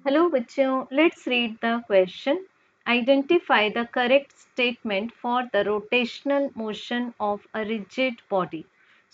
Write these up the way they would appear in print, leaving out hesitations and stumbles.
Hello बच्चों, let's read the question. Identify the correct statement for the rotational motion of a rigid body.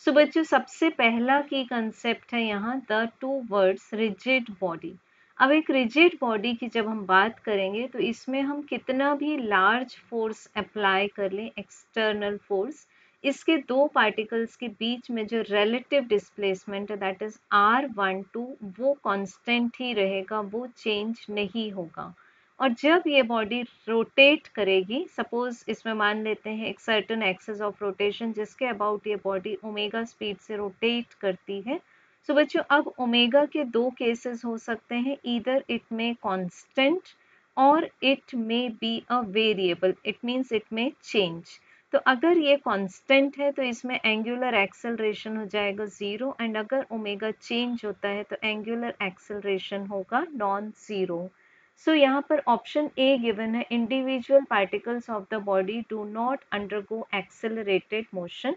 So बच्चों, सबसे पहला key concept है यहाँ the two words rigid body. अब एक rigid body की जब हम बात करेंगे तो इसमें हम कितना भी लार्ज फोर्स अप्लाई कर लें, एक्सटर्नल फोर्स, इसके दो पार्टिकल्स के बीच में जो रिलेटिव डिस्प्लेसमेंट है दैट इज r12 वो कांस्टेंट ही रहेगा, वो चेंज नहीं होगा। और जब ये बॉडी रोटेट करेगी, सपोज इसमें मान लेते हैं एक सर्टेन एक्सिस ऑफ रोटेशन जिसके अबाउट ये बॉडी ओमेगा स्पीड से रोटेट करती है। सो बच्चों, अब ओमेगा के दो केसेस हो सकते हैं, ईदर इट में कांस्टेंट और इट में be a variable, it means it में चेंज। तो अगर ये कांस्टेंट है तो इसमें एंगुलर एक्सेलरेशन हो जाएगा 0, एंड अगर ओमेगा चेंज होता है तो एंगुलर एक्सेलरेशन होगा नॉन ज़ीरो। सो यहाँ पर ऑप्शन ए गिवन है, individual particles of the body do not undergo accelerated motion.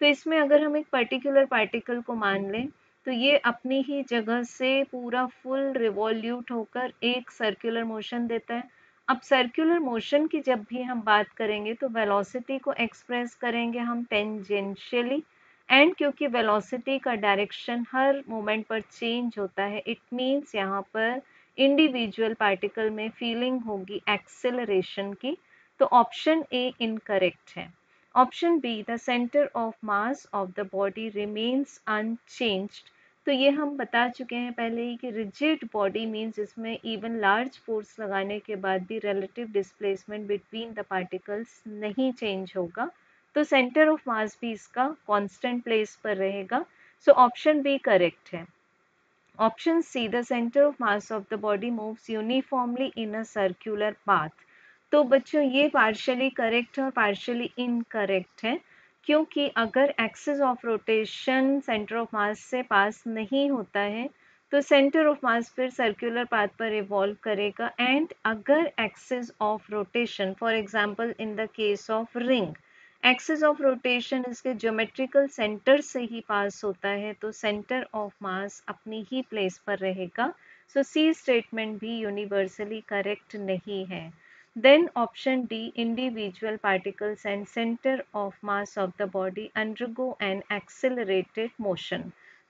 तो इसमें अगर हम एक पर्टिकुलर पार्टिकल को मान लें तो ये अपनी ही जगह से पूरा फुल रिवॉल्यूट होकर एक सर्कुलर मोशन देता है। अब सर्कुलर मोशन की जब भी हम बात करेंगे तो वेलोसिटी को एक्सप्रेस करेंगे हम टेंजेंशियली, एंड क्योंकि वेलोसिटी का डायरेक्शन हर मोमेंट पर चेंज होता है, इट मीन्स यहाँ पर इंडिविजुअल पार्टिकल में फीलिंग होगी एक्सेलरेशन की। तो ऑप्शन ए इनकरेक्ट है। Option B, the centre of mass of the body remains unchanged. तो ये हम बता चुके हैं पहले ही कि रिजिड बॉडी मीन्स इसमें इवन लार्ज फोर्स लगाने के बाद भी relative displacement between the particles नहीं चेंज होगा। तो सेंटर ऑफ मास भी इसका कांस्टेंट प्लेस पर रहेगा। सो ऑप्शन बी करेक्ट है। Option C, the centre of mass of the body moves uniformly in a circular path. तो बच्चों, ये पार्शियली करेक्ट है और पार्शियली इनकरेक्ट है, क्योंकि अगर axis of rotation centre of मास से पास नहीं होता है तो सेंटर ऑफ मास फिर सर्कुलर पाथ पर इवॉल्व करेगा, एंड अगर axis of rotation, for example in the case of ring, axis of rotation इसके ज्योमेट्रिकल सेंटर से ही पास होता है तो सेंटर ऑफ मास अपनी ही प्लेस पर रहेगा। सो सी स्टेटमेंट भी यूनिवर्सली करेक्ट नहीं है। Then option D, individual particles and center of mass of the body undergo an accelerated motion.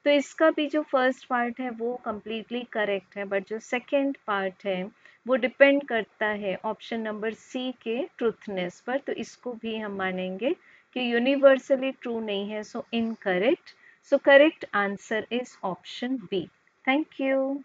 तो इसका भी जो फर्स्ट पार्ट है वो कम्प्लीटली करेक्ट है, बट जो सेकेंड पार्ट है वो डिपेंड करता है ऑप्शन नंबर सी के ट्रूथनेस पर, तो इसको भी हम मानेंगे कि यूनिवर्सली ट्रू नहीं है, so incorrect. So correct answer is option B. Thank you.